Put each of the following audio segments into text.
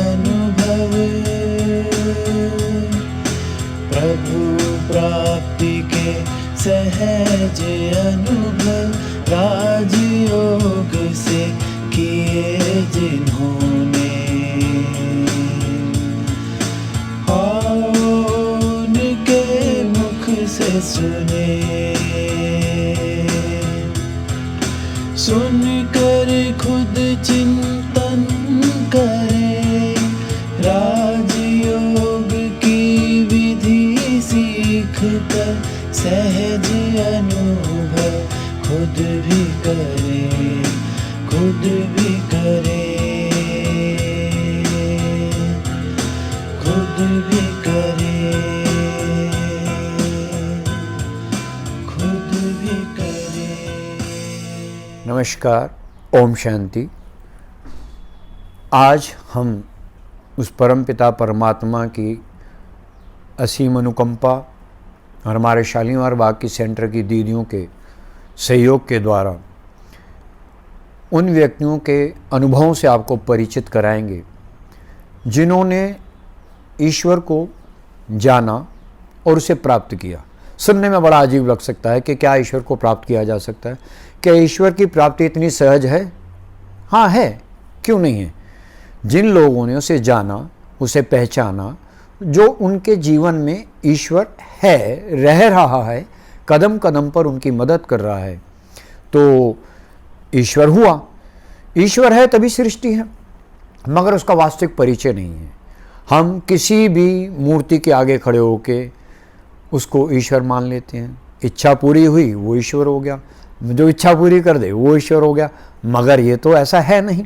अनुभव, प्रभु प्राप्ति के सहज अनुभव, राजयोग से किए जिन्होंने, उनके मुख से सुने, सुनकर खुद चिंतन करे, राजयोग की विधि सीख कर सहज अनुभव खुद भी करे, खुद भी करे, खुद भी करे, खुद भी करे। नमस्कार, ओम शांति। आज हम उस परम पिता परमात्मा की असीम अनुकंपा और हमारे शालीमार बाग की सेंटर की दीदियों के सहयोग के द्वारा उन व्यक्तियों के अनुभवों से आपको परिचित कराएंगे जिन्होंने ईश्वर को जाना और उसे प्राप्त किया। सुनने में बड़ा अजीब लग सकता है कि क्या ईश्वर को प्राप्त किया जा सकता है? क्या ईश्वर की प्राप्ति इतनी सहज है? हाँ है, क्यों नहीं है। जिन लोगों ने उसे जाना, उसे पहचाना, जो उनके जीवन में ईश्वर है, रह रहा है, कदम कदम पर उनकी मदद कर रहा है, तो ईश्वर हुआ। ईश्वर है तभी सृष्टि है, मगर उसका वास्तविक परिचय नहीं है। हम किसी भी मूर्ति के आगे खड़े होके उसको ईश्वर मान लेते हैं। इच्छा पूरी हुई वो ईश्वर हो गया, जो इच्छा पूरी कर दे वो ईश्वर हो गया, मगर ये तो ऐसा है नहीं।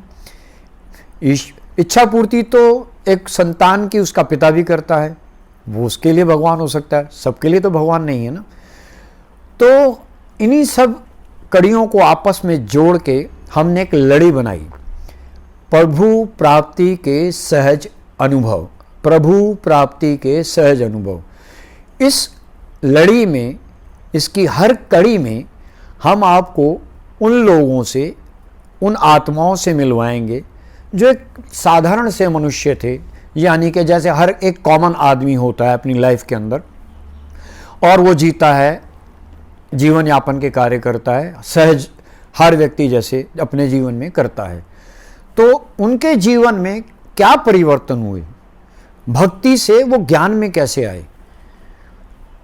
इच्छा पूर्ति तो एक संतान की उसका पिता भी करता है, वो उसके लिए भगवान हो सकता है, सबके लिए तो भगवान नहीं है ना। तो इन्हीं सब कड़ियों को आपस में जोड़ के हमने एक लड़ी बनाई, प्रभु प्राप्ति के सहज अनुभव, प्रभु प्राप्ति के सहज अनुभव। इस लड़ी में, इसकी हर कड़ी में हम आपको उन लोगों से, उन आत्माओं से मिलवाएंगे जो एक साधारण से मनुष्य थे, यानी कि जैसे हर एक कॉमन आदमी होता है अपनी लाइफ के अंदर, और वो जीता है, जीवन यापन के कार्य करता है, सहज हर व्यक्ति जैसे अपने जीवन में करता है। तो उनके जीवन में क्या परिवर्तन हुए, भक्ति से वो ज्ञान में कैसे आए,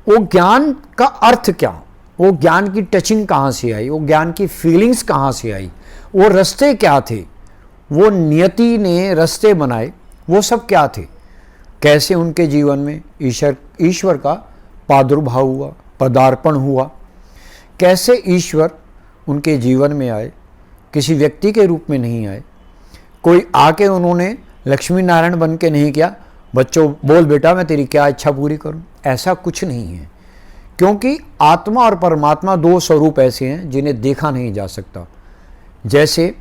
वो ज्ञान का अर्थ क्या, वो ज्ञान की टचिंग कहाँ से आई, वो ज्ञान की फीलिंग्स कहाँ से आई, वो रास्ते क्या थे, वो नियति ने रास्ते बनाए, वो सब क्या थे, कैसे उनके जीवन में ईश्वर का प्रादुर्भाव हुआ, पदार्पण हुआ, कैसे ईश्वर उनके जीवन में आए, किसी व्यक्ति के रूप में नहीं आए। कोई आके उन्होंने लक्ष्मी नारायण बन के नहीं किया, बच्चों बोल बेटा मैं तेरी क्या इच्छा पूरी करूं, ऐसा कुछ नहीं है। क्योंकि आत्मा और परमात्मा दो स्वरूप ऐसे हैं जिन्हें देखा नहीं जा सकता। जैसे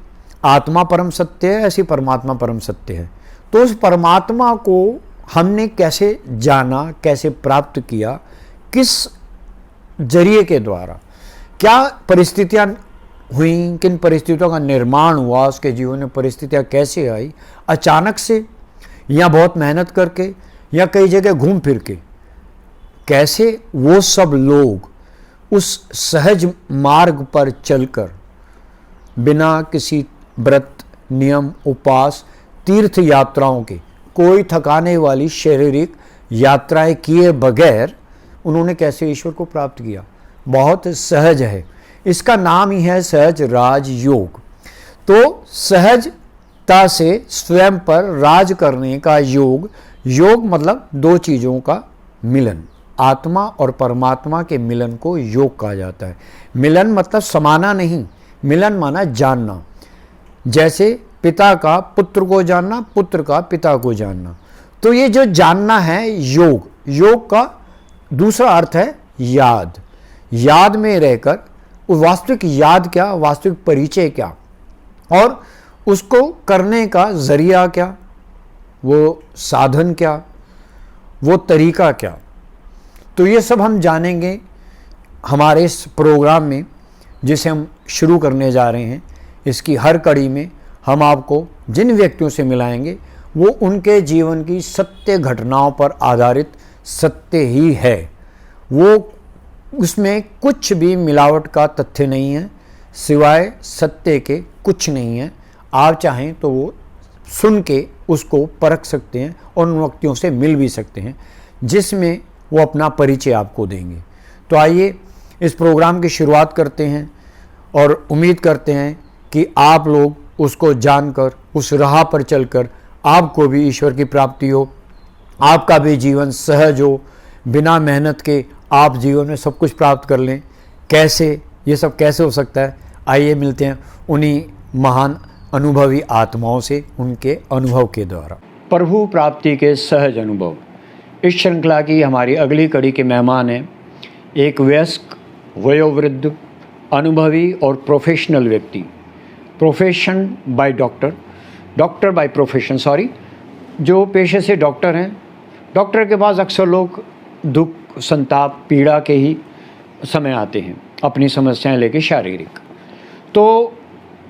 आत्मा परम सत्य है, ऐसी परमात्मा परम सत्य है। तो उस परमात्मा को हमने कैसे जाना, कैसे प्राप्त किया, किस जरिए के द्वारा, क्या परिस्थितियां हुई, किन परिस्थितियों का निर्माण हुआ, उसके जीवन में परिस्थितियां कैसे आई, अचानक से या बहुत मेहनत करके या कई जगह घूम फिर के, कैसे वो सब लोग उस सहज मार्ग पर चलकर बिना किसी व्रत, नियम, उपवास, तीर्थ यात्राओं के, कोई थकाने वाली शारीरिक यात्राएं किए बगैर उन्होंने कैसे ईश्वर को प्राप्त किया। बहुत सहज है, इसका नाम ही है सहज राजयोग। तो सहजता से स्वयं पर राज करने का योग, योग मतलब दो चीज़ों का मिलन, आत्मा और परमात्मा के मिलन को योग कहा जाता है। मिलन मतलब समाना नहीं, मिलन माना जानना। जैसे पिता का पुत्र को जानना, पुत्र का पिता को जानना। तो ये जो जानना है योग, योग का दूसरा अर्थ है याद। याद में रहकर वास्तविक याद क्या, वास्तविक परिचय क्या, और उसको करने का जरिया क्या, वो साधन क्या, वो तरीका क्या। तो ये सब हम जानेंगे हमारे इस प्रोग्राम में, जिसे हम शुरू करने जा रहे हैं। इसकी हर कड़ी में हम आपको जिन व्यक्तियों से मिलाएंगे वो उनके जीवन की सत्य घटनाओं पर आधारित सत्य ही है। वो उसमें कुछ भी मिलावट का तथ्य नहीं है, सिवाय सत्य के कुछ नहीं है। आप चाहें तो वो सुन के उसको परख सकते हैं और उन व्यक्तियों से मिल भी सकते हैं जिसमें वो अपना परिचय आपको देंगे। तो आइए इस प्रोग्राम की शुरुआत करते हैं और उम्मीद करते हैं कि आप लोग उसको जानकर, उस राह पर चलकर आपको भी ईश्वर की प्राप्ति हो, आपका भी जीवन सहज हो, बिना मेहनत के आप जीवन में सब कुछ प्राप्त कर लें। कैसे, ये सब कैसे हो सकता है? आइए मिलते हैं उन्हीं महान अनुभवी आत्माओं से, उनके अनुभव के द्वारा। प्रभु प्राप्ति के सहज अनुभव, इस श्रृंखला की हमारी अगली कड़ी के मेहमान हैं एक वयस्क, वयोवृद्ध, अनुभवी और प्रोफेशनल व्यक्ति। Profession by doctor by profession, जो पेशे से डॉक्टर हैं। डॉक्टर के पास अक्सर लोग दुख, संताप, पीड़ा के ही समय आते हैं अपनी समस्याएं लेके शारीरिक। तो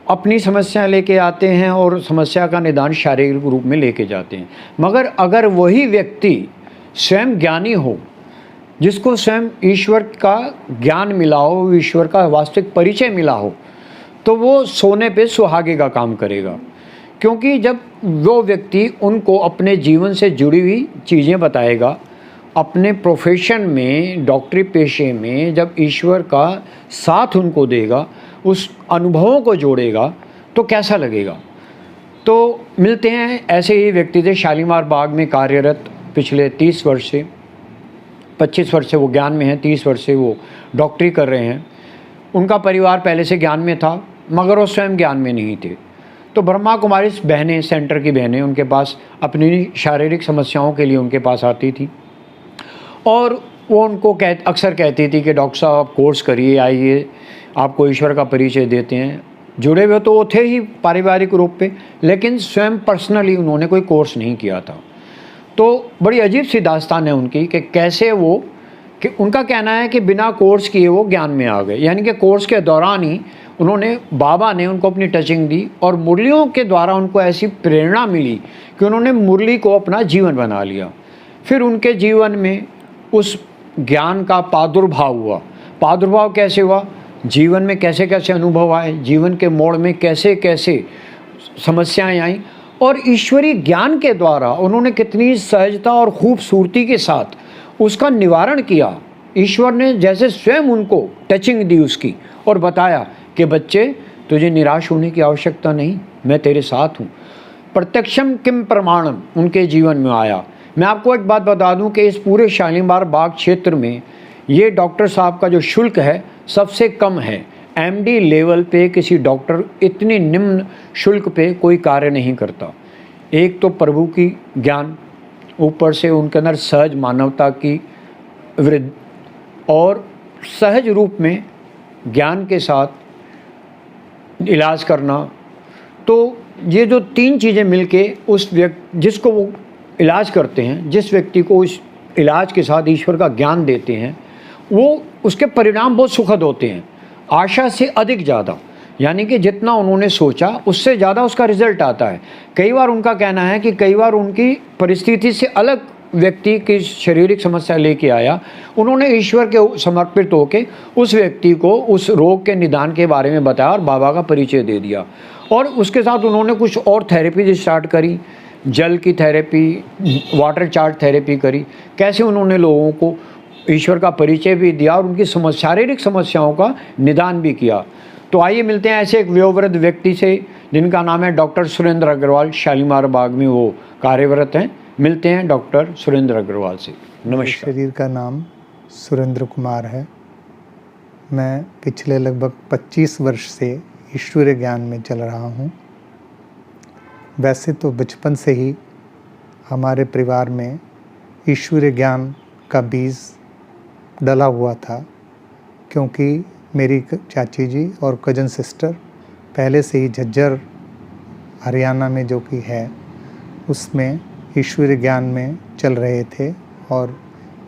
अपनी समस्याएं लेके आते हैं और समस्या का निदान शारीरिक रूप में लेके जाते हैं। मगर अगर वही व्यक्ति स्वयं ज्ञानी हो, जिसको स्वयं ईश्वर का ज्ञान मिला हो, ईश्वर का वास्तविक परिचय मिला हो, तो वो सोने पे सुहागे का काम करेगा। क्योंकि जब वो व्यक्ति उनको अपने जीवन से जुड़ी हुई चीज़ें बताएगा, अपने प्रोफेशन में, डॉक्टरी पेशे में जब ईश्वर का साथ उनको देगा, उस अनुभवों को जोड़ेगा, तो कैसा लगेगा। तो मिलते हैं ऐसे ही व्यक्ति थे, शालीमार बाग में कार्यरत पिछले 30 वर्ष से, 25 वर्ष से वो ज्ञान में हैं, 30 वर्ष से वो डॉक्टरी कर रहे हैं। उनका परिवार पहले से ज्ञान में था, मगर वो स्वयं ज्ञान में नहीं थे। तो ब्रह्मा कुमारी बहनें, सेंटर की बहनें उनके पास अपनी शारीरिक समस्याओं के लिए उनके पास आती थी और वो उनको अक्सर कहती थी कि डॉक्टर साहब आप कोर्स करिए, आइए, आपको ईश्वर का परिचय देते हैं। जुड़े हुए तो वो थे ही पारिवारिक रूप पे, लेकिन स्वयं पर्सनली उन्होंने कोई कोर्स नहीं किया था। तो बड़ी अजीब सी दास्तान है उनकी कि कैसे वो, कि उनका कहना है कि बिना कोर्स किए वो ज्ञान में आ गए। यानी कि कोर्स के दौरान ही बाबा ने उनको अपनी टचिंग दी और मुरलियों के द्वारा उनको ऐसी प्रेरणा मिली कि उन्होंने मुरली को अपना जीवन बना लिया। फिर उनके जीवन में उस ज्ञान का प्रादुर्भाव हुआ। प्रादुर्भाव कैसे हुआ? जीवन में कैसे कैसे अनुभव आए, जीवन के मोड़ में कैसे कैसे समस्याएं आईं, और ईश्वरीय ज्ञान के द्वारा उन्होंने कितनी सहजता और खूबसूरती के साथ उसका निवारण किया। ईश्वर ने जैसे स्वयं उनको टचिंग दी उसकी और बताया कि बच्चे, तुझे निराश होने की आवश्यकता नहीं, मैं तेरे साथ हूँ। प्रत्यक्षम किम प्रमाणम उनके जीवन में आया। मैं आपको एक बात बता दूं कि इस पूरे शालीमार बाग क्षेत्र में ये डॉक्टर साहब का जो शुल्क है सबसे कम है। एमडी लेवल पे किसी डॉक्टर इतनी निम्न शुल्क पे कोई कार्य नहीं करता। एक तो प्रभु की ज्ञान, ऊपर से उनके अंदर सहज मानवता की वृद्धि और सहज रूप में ज्ञान के साथ इलाज करना। तो ये जो 3 चीज़ें मिलके उस व्यक्ति जिसको वो इलाज करते हैं, जिस व्यक्ति को उस इलाज के साथ ईश्वर का ज्ञान देते हैं, वो उसके परिणाम बहुत सुखद होते हैं, आशा से अधिक ज़्यादा। यानी कि जितना उन्होंने सोचा उससे ज़्यादा उसका रिजल्ट आता है। कई बार उनका कहना है कि कई बार उनकी परिस्थिति से अलग व्यक्ति की शारीरिक समस्या लेके आया, उन्होंने ईश्वर के समर्पित होकर उस व्यक्ति को उस रोग के निदान के बारे में बताया और बाबा का परिचय दे दिया। और उसके साथ उन्होंने कुछ और थेरेपी स्टार्ट करी, जल की थेरेपी, वाटर चार्ज थेरेपी करी। कैसे उन्होंने लोगों को ईश्वर का परिचय भी दिया और उनकी शारीरिक समस्याओं का निदान भी किया। तो आइए मिलते हैं ऐसे एक वयोवृद्ध व्यक्ति से जिनका नाम है डॉक्टर सुरेंद्र अग्रवाल। शालीमार बाग में वो कार्यरत हैं। मिलते हैं डॉक्टर सुरेंद्र अग्रवाल से। नमस्कार। शरीर का नाम सुरेंद्र कुमार है। मैं पिछले लगभग 25 वर्ष से ईश्वरीय ज्ञान में चल रहा हूँ। वैसे तो बचपन से ही हमारे परिवार में ईश्वरीय ज्ञान का बीज डला हुआ था, क्योंकि मेरी चाची जी और कज़न सिस्टर पहले से ही झज्जर हरियाणा में जो कि है उसमें ईश्वरीय ज्ञान में चल रहे थे, और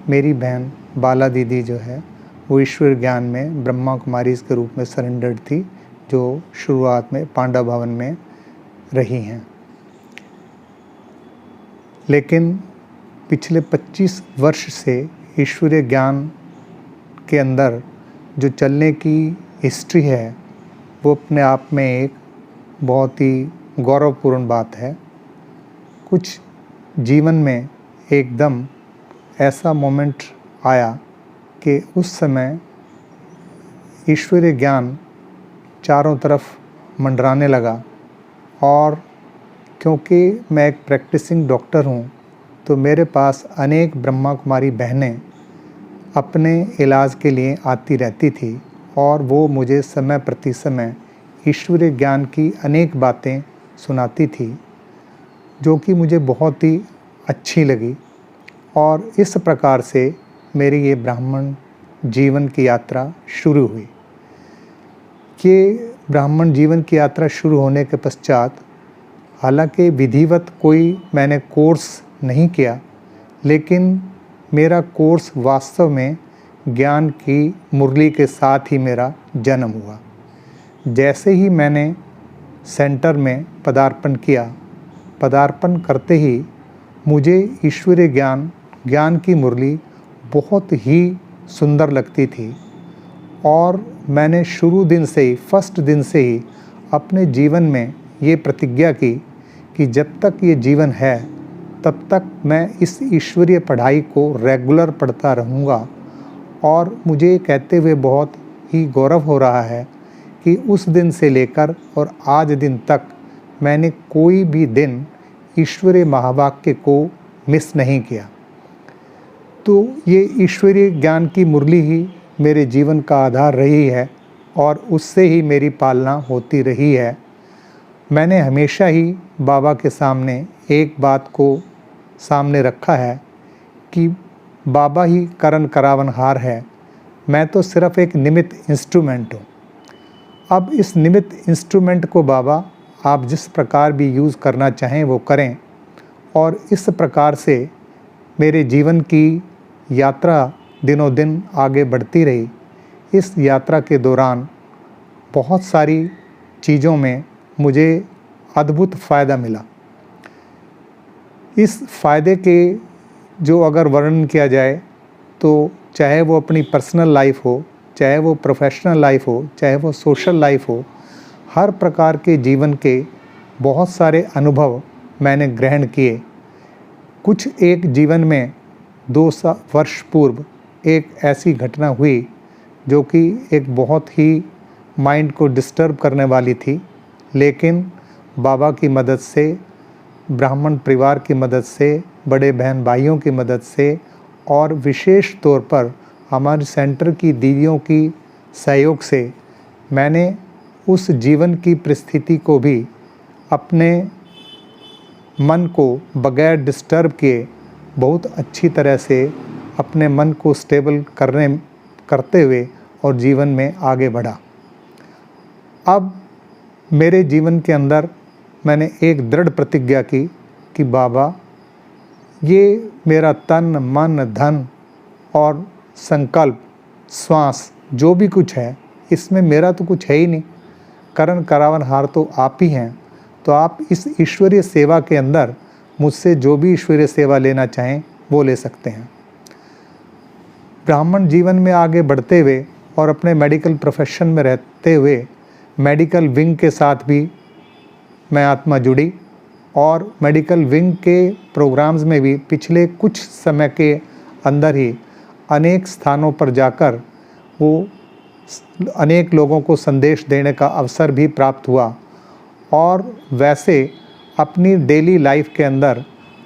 मेरी बहन बाला दीदी जो है वो ईश्वरीय ज्ञान में ब्रह्मा कुमारी के रूप में सरेंडर्ड थी, जो शुरुआत में पांडा भवन में रही हैं। लेकिन पिछले 25 वर्ष से ईश्वरीय ज्ञान के अंदर जो चलने की हिस्ट्री है वो अपने आप में एक बहुत ही गौरवपूर्ण बात है। कुछ जीवन में एकदम ऐसा मोमेंट आया कि उस समय ईश्वरीय ज्ञान चारों तरफ मंडराने लगा, और क्योंकि मैं एक प्रैक्टिसिंग डॉक्टर हूँ तो मेरे पास अनेक ब्रह्मा कुमारी बहनें अपने इलाज के लिए आती रहती थी, और वो मुझे समय प्रति समय ईश्वरीय ज्ञान की अनेक बातें सुनाती थी जो कि मुझे बहुत ही अच्छी लगी। और इस प्रकार से मेरी ये ब्राह्मण जीवन की यात्रा शुरू हुई। ये ब्राह्मण जीवन की यात्रा शुरू होने के पश्चात हालांकि विधिवत कोई मैंने कोर्स नहीं किया, लेकिन मेरा कोर्स वास्तव में ज्ञान की मुरली के साथ ही मेरा जन्म हुआ। जैसे ही मैंने सेंटर में पदार्पण किया, पदार्पण करते ही मुझे ईश्वरीय ज्ञान की मुरली बहुत ही सुंदर लगती थी, और मैंने शुरू दिन से ही, फर्स्ट दिन से ही अपने जीवन में ये प्रतिज्ञा की कि जब तक ये जीवन है तब तक मैं इस ईश्वरीय पढ़ाई को रेगुलर पढ़ता रहूँगा। और मुझे कहते हुए बहुत ही गौरव हो रहा है कि उस दिन से लेकर और आज दिन तक मैंने कोई भी दिन ईश्वरीय महावाक्य को मिस नहीं किया। तो ये ईश्वरीय ज्ञान की मुरली ही मेरे जीवन का आधार रही है, और उससे ही मेरी पालना होती रही है। मैंने हमेशा ही बाबा के सामने एक बात को सामने रखा है कि बाबा ही करन करावनहार है, मैं तो सिर्फ़ एक निमित्त इंस्ट्रूमेंट हूँ। अब इस निमित्त इंस्ट्रूमेंट को बाबा आप जिस प्रकार भी यूज़ करना चाहें वो करें। और इस प्रकार से मेरे जीवन की यात्रा दिनों दिन आगे बढ़ती रही। इस यात्रा के दौरान बहुत सारी चीज़ों में मुझे अद्भुत फ़ायदा मिला। इस फ़ायदे के जो अगर वर्णन किया जाए तो चाहे वो अपनी पर्सनल लाइफ हो, चाहे वो प्रोफेशनल लाइफ हो, चाहे वो सोशल लाइफ हो, हर प्रकार के जीवन के बहुत सारे अनुभव मैंने ग्रहण किए। कुछ एक जीवन में 2 वर्ष पूर्व एक ऐसी घटना हुई जो कि एक बहुत ही माइंड को डिस्टर्ब करने वाली थी, लेकिन बाबा की मदद से, ब्राह्मण परिवार की मदद से, बड़े बहन भाइयों की मदद से, और विशेष तौर पर हमारे सेंटर की दीदियों की सहयोग से मैंने उस जीवन की परिस्थिति को भी अपने मन को बगैर डिस्टर्ब किए बहुत अच्छी तरह से अपने मन को स्टेबल करते हुए और जीवन में आगे बढ़ा। अब मेरे जीवन के अंदर मैंने एक दृढ़ प्रतिज्ञा की कि बाबा ये मेरा तन मन धन और संकल्प श्वास जो भी कुछ है इसमें मेरा तो कुछ है ही नहीं, करन करावनहार तो आप ही हैं। तो आप इस ईश्वरीय सेवा के अंदर मुझसे जो भी ईश्वरीय सेवा लेना चाहें वो ले सकते हैं। ब्राह्मण जीवन में आगे बढ़ते हुए और अपने मेडिकल प्रोफेशन में रहते हुए मेडिकल विंग के साथ भी मैं आत्मा जुड़ी, और मेडिकल विंग के प्रोग्राम्स में भी पिछले कुछ समय के अंदर ही अनेक स्थानों पर जाकर वो अनेक लोगों को संदेश देने का अवसर भी प्राप्त हुआ। और वैसे अपनी डेली लाइफ के अंदर,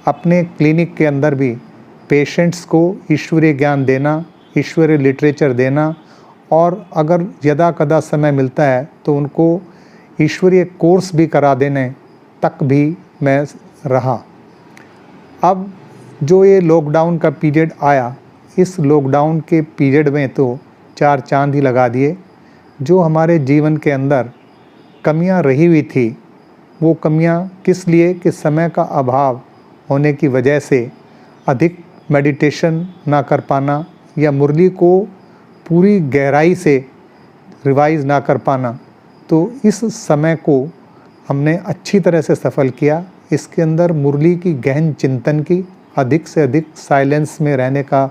अपने क्लिनिक के अंदर भी पेशेंट्स को ईश्वरीय ज्ञान देना, ईश्वरीय लिटरेचर देना, और अगर यदा कदा समय मिलता है तो उनको ईश्वरीय कोर्स भी करा देने तक भी मैं रहा। अब जो ये लॉकडाउन का पीरियड आया, इस लॉकडाउन के पीरियड में तो 4 चांद ही लगा दिए। जो हमारे जीवन के अंदर कमियां रही हुई थी, वो कमियां किस लिए कि समय का अभाव होने की वजह से अधिक मेडिटेशन ना कर पाना या मुरली को पूरी गहराई से रिवाइज ना कर पाना, तो इस समय को हमने अच्छी तरह से सफल किया। इसके अंदर मुरली की गहन चिंतन की, अधिक से अधिक साइलेंस में रहने का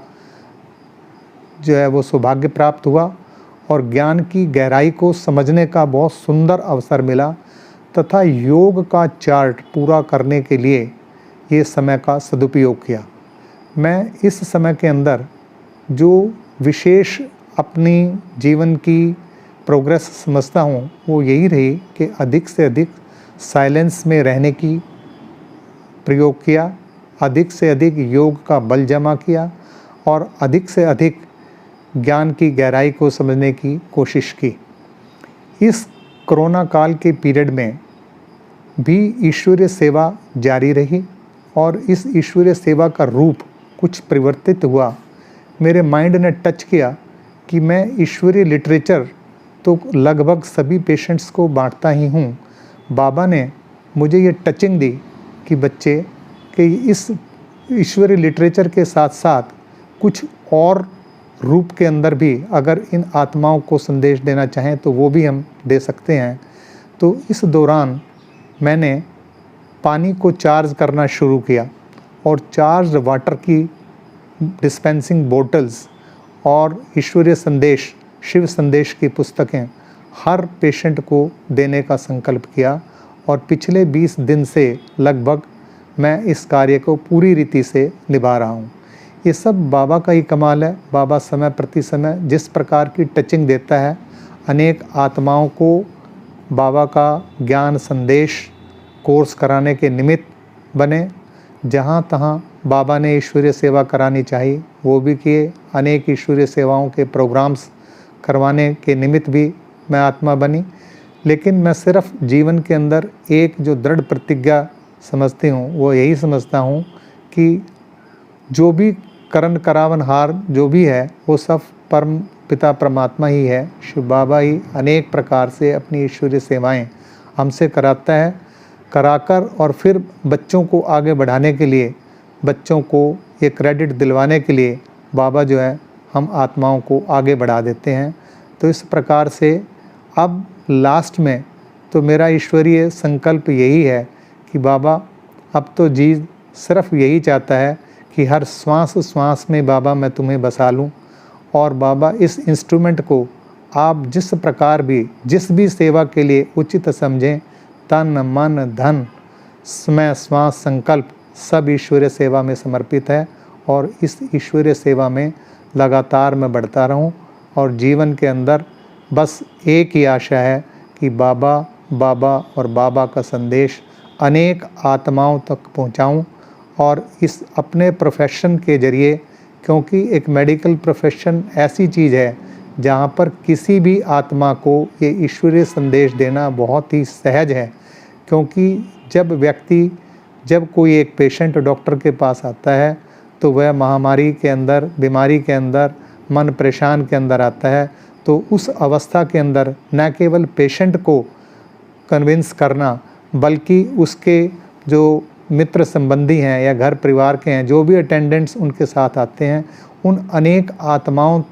जो है वो सौभाग्य प्राप्त हुआ और ज्ञान की गहराई को समझने का बहुत सुंदर अवसर मिला तथा योग का चार्ट पूरा करने के लिए ये समय का सदुपयोग किया। मैं इस समय के अंदर जो विशेष अपनी जीवन की प्रोग्रेस समझता हूँ वो यही रही कि अधिक से अधिक साइलेंस में रहने की प्रयोग किया, अधिक से अधिक योग का बल जमा किया और अधिक से अधिक ज्ञान की गहराई को समझने की कोशिश की। इस कोरोना काल के पीरियड में भी ईश्वरीय सेवा जारी रही और इस ईश्वरीय सेवा का रूप कुछ परिवर्तित हुआ। मेरे माइंड ने टच किया कि मैं ईश्वरीय लिटरेचर तो लगभग सभी पेशेंट्स को बांटता ही हूँ। बाबा ने मुझे ये टचिंग दी कि बच्चे कि इस ईश्वरीय लिटरेचर के साथ साथ कुछ और रूप के अंदर भी अगर इन आत्माओं को संदेश देना चाहें तो वो भी हम दे सकते हैं। तो इस दौरान मैंने पानी को चार्ज करना शुरू किया और चार्ज वाटर की डिस्पेंसिंग बोतल्स और ईश्वरीय संदेश, शिव संदेश की पुस्तकें हर पेशेंट को देने का संकल्प किया और पिछले 20 दिन से लगभग मैं इस कार्य को पूरी रीति से निभा रहा हूँ। ये सब बाबा का ही कमाल है। बाबा समय प्रति समय जिस प्रकार की टचिंग देता है, अनेक आत्माओं को बाबा का ज्ञान संदेश कोर्स कराने के निमित्त बने। जहाँ तहाँ बाबा ने ईश्वरीय सेवा करानी चाहिए वो भी किए। अनेक ईश्वरीय सेवाओं के प्रोग्राम्स करवाने के निमित्त भी मैं आत्मा बनी। लेकिन मैं सिर्फ जीवन के अंदर एक जो दृढ़ प्रतिज्ञा समझती हूँ वो यही समझता हूँ कि जो भी करण करावनहार जो भी है वो सब परम पिता परमात्मा ही है। शिव बाबा ही अनेक प्रकार से अपनी ईश्वरीय सेवाएं हमसे कराता है, कराकर और फिर बच्चों को आगे बढ़ाने के लिए, बच्चों को ये क्रेडिट दिलवाने के लिए बाबा जो है हम आत्माओं को आगे बढ़ा देते हैं। तो इस प्रकार से अब लास्ट में तो मेरा ईश्वरीय संकल्प यही है कि बाबा अब तो जी सिर्फ यही चाहता है कि हर श्वास श्वास में बाबा मैं तुम्हें बसा लूं और बाबा इस इंस्ट्रूमेंट को आप जिस प्रकार भी जिस भी सेवा के लिए उचित समझें, तन मन धन समय श्वास संकल्प सब ईश्वरीय सेवा में समर्पित है और इस ईश्वरीय सेवा में लगातार मैं बढ़ता रहूं और जीवन के अंदर बस एक ही आशा है कि बाबा बाबा और बाबा का संदेश अनेक आत्माओं तक पहुंचाऊं और इस अपने प्रोफेशन के ज़रिए, क्योंकि एक मेडिकल प्रोफेशन ऐसी चीज़ है जहां पर किसी भी आत्मा को ये ईश्वरीय संदेश देना बहुत ही सहज है। क्योंकि जब कोई एक पेशेंट डॉक्टर के पास आता है तो वह महामारी के अंदर, बीमारी के अंदर, मन परेशान के अंदर आता है, तो उस अवस्था के अंदर न केवल पेशेंट को कन्विंस करना बल्कि उसके जो मित्र संबंधी हैं या घर परिवार के हैं, जो भी अटेंडेंट्स उनके साथ आते हैं, उन अनेक आत्माओं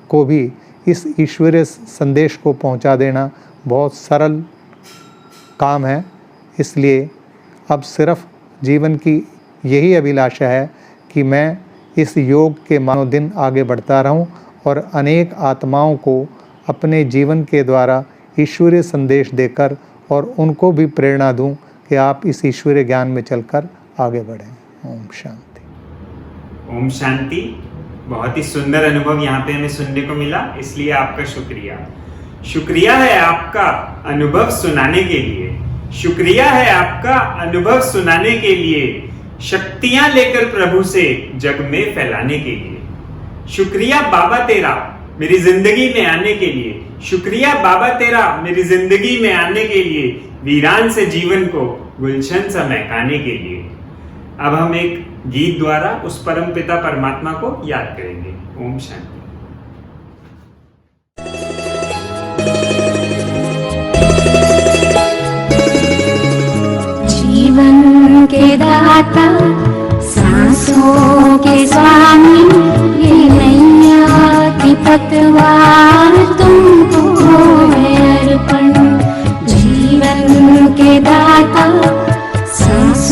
को भी इस ईश्वरीय संदेश को पहुंचा देना बहुत सरल काम है। इसलिए अब सिर्फ जीवन की यही अभिलाषा है कि मैं इस योग के मानो दिन आगे बढ़ता रहूं और अनेक आत्माओं को अपने जीवन के द्वारा ईश्वरीय संदेश देकर और उनको भी प्रेरणा दूं कि आप इस ईश्वरीय ज्ञान में चलकर आगे बढ़ें। ओम शांति। ओम शांति। बहुत ही सुंदर अनुभव यहाँ पे हमें सुनने को मिला, इसलिए आपका शुक्रिया है आपका अनुभव सुनाने के लिए। शुक्रिया है आपका अनुभव सुनाने के लिए, शक्तियां लेकर प्रभु से जग में फैलाने के लिए। शुक्रिया बाबा तेरा मेरी जिंदगी में आने के लिए। शुक्रिया बाबा तेरा मेरी जिंदगी में आने के लिए, वीरान से जीवन को गुलशन सा महकाने के लिए। अब हम एक गीत द्वारा उस परम पिता परमात्मा को याद करेंगे। ओम शांति। जीवन के दाता, सांसों के स्वामी, ये नैया की पतवार तुमको है अर्पण। जीवन के दाता, सांसों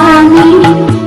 स्वामी